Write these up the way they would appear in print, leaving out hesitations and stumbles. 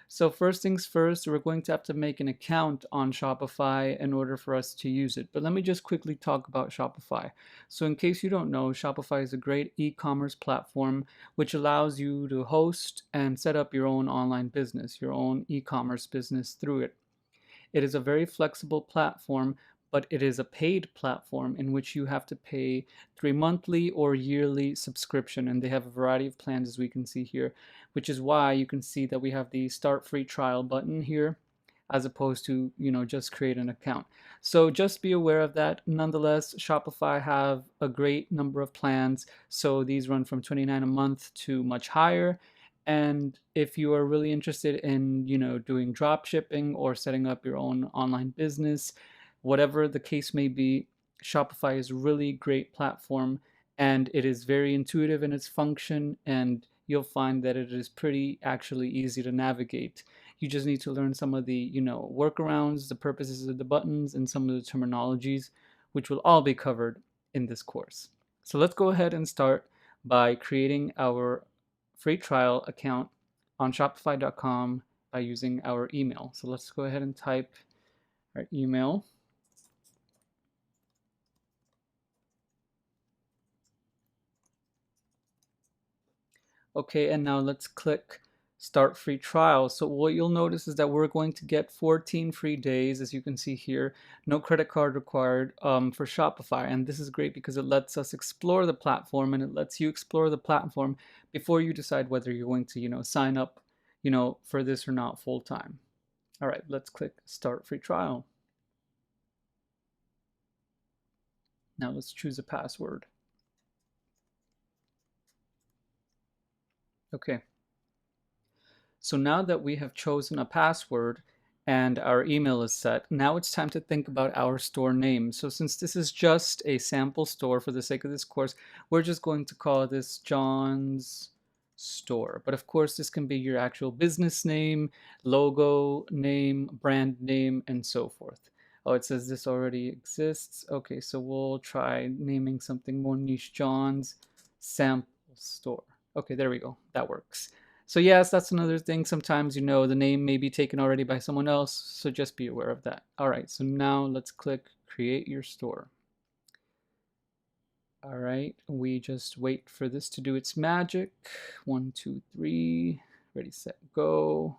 So first things first, we're going to have to make an account on Shopify in order for us to use it. But let me just quickly talk about Shopify. So in case you don't know, Shopify is a great e-commerce platform which allows you to host and set up your own online business, your own e-commerce business through it. It is a very flexible platform, but it is a paid platform in which you have to pay through a monthly or yearly subscription. And they have a variety of plans, as we can see here, which is why you can see that we have the start free trial button here, as opposed to, just create an account. So just be aware of that. Nonetheless, Shopify have a great number of plans. So these run from $29 a month to much higher. And if you are really interested in, doing drop shipping or setting up your own online business, whatever the case may be, Shopify is a really great platform, and it is very intuitive in its function, and you'll find that it is pretty actually easy to navigate. You just need to learn some of the, workarounds, the purposes of the buttons, and some of the terminologies, which will all be covered in this course. So let's go ahead and start by creating our free trial account on Shopify.com by using our email. So let's go ahead and type our email. Okay, and now let's click start free trial. So what you'll notice is that we're going to get 14 free days, as you can see here, no credit card required for Shopify. And this is great because it lets us explore the platform, and it lets you explore the platform before you decide whether you're going to, sign up, for this or not full time. All right, let's click start free trial. Now let's choose a password. Okay. So now that we have chosen a password and our email is set, now it's time to think about our store name. So since this is just a sample store for the sake of this course, we're just going to call this John's Store. But of course, this can be your actual business name, logo name, brand name, and so forth. Oh, it says this already exists. Okay, so we'll try naming something more niche, John's Sample Store. Okay, there we go. That works. So yes, that's another thing. Sometimes, the name may be taken already by someone else, so just be aware of that. All right, so now let's click create your store. All right, we just wait for this to do its magic. 1, 2, 3, ready, set, go.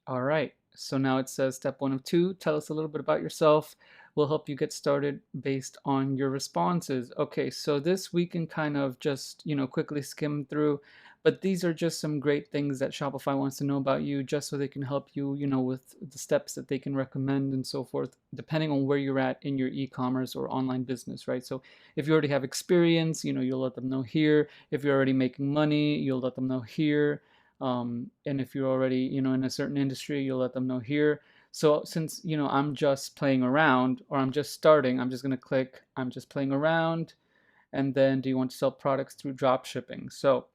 All right, so now it says step 1 of 2, tell us a little bit about yourself. We'll help you get started based on your responses. Okay, so this we can kind of just, quickly skim through, but these are just some great things that Shopify wants to know about you, just so they can help you, with the steps that they can recommend and so forth, depending on where you're at in your e-commerce or online business, right? So if you already have experience, you'll let them know here. If you're already making money, you'll let them know here. And if you're already, in a certain industry, you'll let them know here. So since, I'm just playing around, or I'm just starting, I'm just going to click, I'm just playing around. And then do you want to sell products through drop shipping? So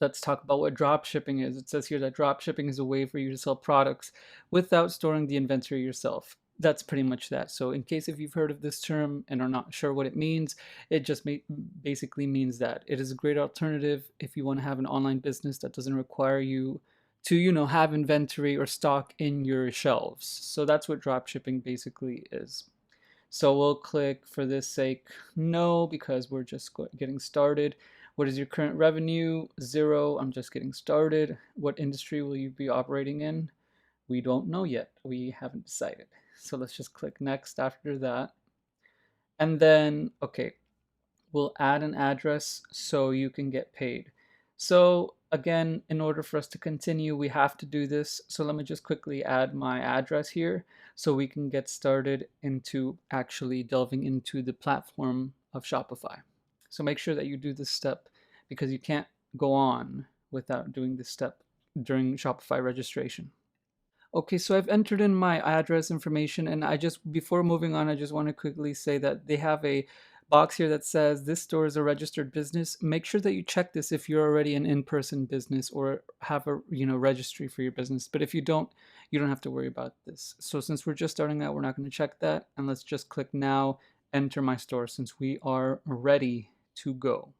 let's talk about what drop shipping is. It says here that drop shipping is a way for you to sell products without storing the inventory yourself. That's pretty much that. So in case if you've heard of this term and are not sure what it means, it just basically means that it is a great alternative if you want to have an online business that doesn't require you to, have inventory or stock in your shelves. So that's what drop shipping basically is. So we'll click, for this sake, no, because we're just getting started. What is your current revenue? 0. I'm just getting started. What industry will you be operating in? We don't know yet. We haven't decided. So let's just click next after that. And then, okay, we'll add an address so you can get paid. So again, in order for us to continue, we have to do this. So let me just quickly add my address here so we can get started into actually delving into the platform of Shopify. So make sure that you do this step, because you can't go on without doing this step during Shopify registration. Okay, so I've entered in my address information, and before moving on, I just want to quickly say that they have a box here that says this store is a registered business. Make sure that you check this if you're already an in-person business or have a, registry for your business. But if you don't have to worry about this. So since we're just starting out, we're not going to check that, and let's just click now, enter my store, since we are ready to go.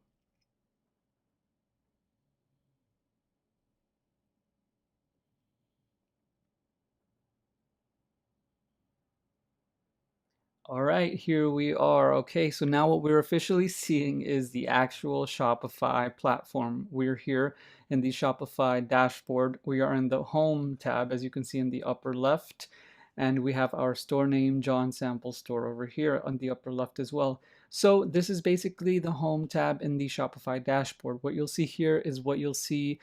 All right, here we are. Okay, so now what we're officially seeing is the actual Shopify platform. We're here in the Shopify dashboard. We are in the Home tab, as you can see in the upper left, and we have our store name, John Sample Store, over here on the upper left as well. So this is basically the Home tab in the Shopify dashboard. What you'll see here is what you'll see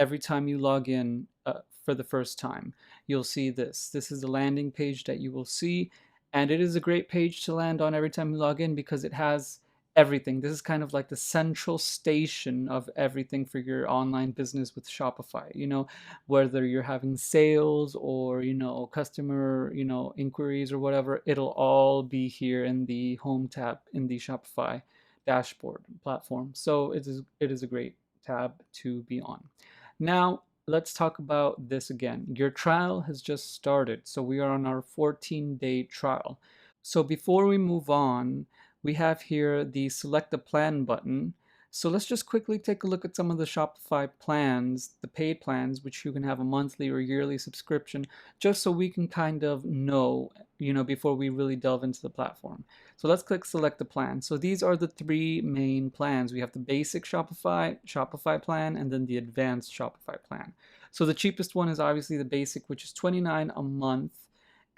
every time you log in for the first time. You'll see this. This is the landing page that you will see, and it is a great page to land on every time you log in because it has everything. This is kind of like the central station of everything for your online business with Shopify. Whether you're having sales or, customer, inquiries or whatever, it'll all be here in the home tab in the Shopify dashboard platform. So it is a great tab to be on. Now, let's talk about this again. Your trial has just started, so we are on our 14-day trial. So before we move on, we have here the select a plan button. So let's just quickly take a look at some of the Shopify plans, the paid plans, which you can have a monthly or yearly subscription, just so we can kind of know, before we really delve into the platform. So let's click select the plan. So these are the three main plans. We have the basic Shopify plan, and then the advanced Shopify plan. So the cheapest one is obviously the basic, which is $29 a month.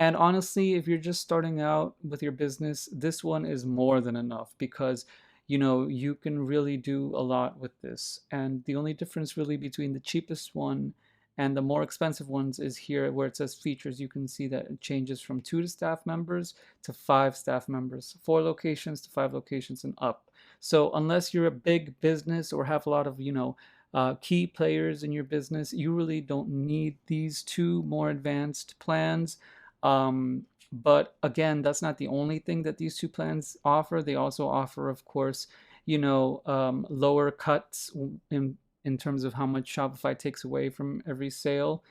And honestly, if you're just starting out with your business, this one is more than enough because you can really do a lot with this. And the only difference really between the cheapest one and the more expensive ones is here where it says features. You can see that it changes from 2 staff members to 5 staff members, 4 locations to 5 locations and up. So unless you're a big business or have a lot of, key players in your business, you really don't need these two more advanced plans. But again, that's not the only thing that these two plans offer. They also offer, of course, lower cuts in terms of how much Shopify takes away from every sale.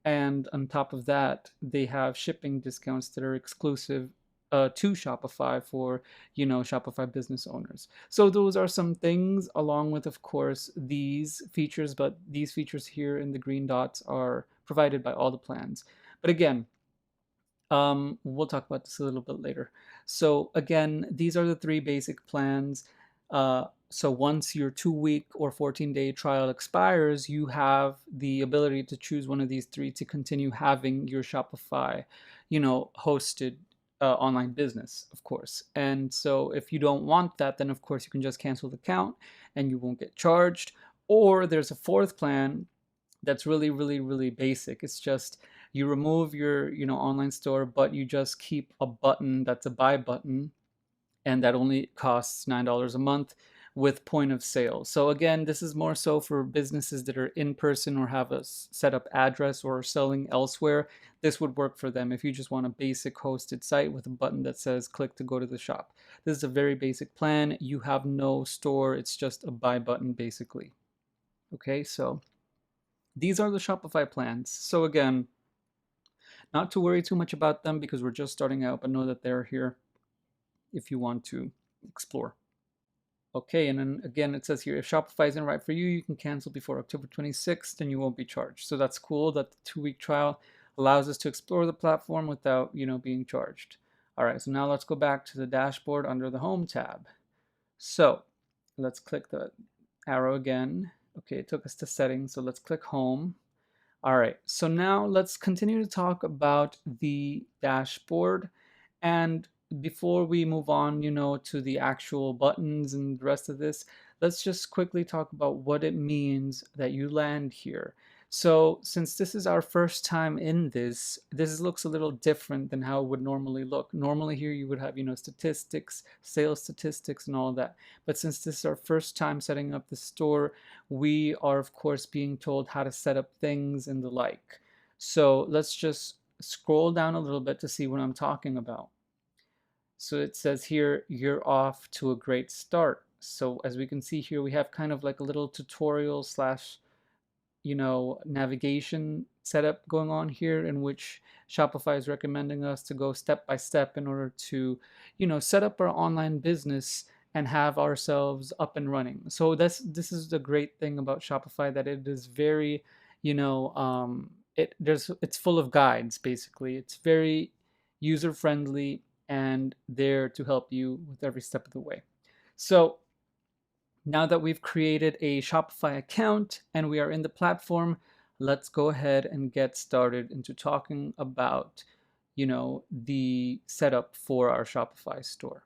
And on top of that, they have shipping discounts that are exclusive to Shopify for, Shopify business owners. So those are some things, along with, of course, these features. But these features here in the green dots are provided by all the plans. But again, we'll talk about this a little bit later. So again, these are the three basic plans. So once your 2-week or 14-day trial expires, you have the ability to choose one of these three to continue having your Shopify, hosted online business, of course. And so if you don't want that, then of course you can just cancel the account and you won't get charged. Or there's a fourth plan that's really, really, really basic. It's just you remove your, online store, but you just keep a button that's a buy button, and that only costs $9 a month with point of sale. So again, this is more so for businesses that are in person or have a set up address or selling elsewhere. This would work for them if you just want a basic hosted site with a button that says click to go to the shop. This is a very basic plan. You have no store. It's just a buy button basically. Okay, so these are the Shopify plans. So again, not to worry too much about them because we're just starting out, but know that they're here if you want to explore. Okay, and then again, it says here, if Shopify isn't right for you, you can cancel before October 26th and you won't be charged. So that's cool that the 2-week trial allows us to explore the platform without, being charged. All right, so now let's go back to the dashboard under the Home tab. So let's click the arrow again. Okay, it took us to settings, so let's click Home. All right, so now let's continue to talk about the dashboard. And before we move on, to the actual buttons and the rest of this, let's just quickly talk about what it means that you land here. So since this is our first time in this looks a little different than how it would normally look. Normally here you would have, statistics, sales statistics and all that. But since this is our first time setting up the store, we are of course being told how to set up things and the like. So let's just scroll down a little bit to see what I'm talking about. So it says here, you're off to a great start. So as we can see here, we have kind of like a little tutorial slash navigation setup going on here, in which Shopify is recommending us to go step by step in order to, set up our online business and have ourselves up and running. So this is the great thing about Shopify, that it is very, it's full of guides basically. It's very user friendly, and there to help you with every step of the way. So now that we've created a Shopify account and we are in the platform, let's go ahead and get started into talking about, the setup for our Shopify store.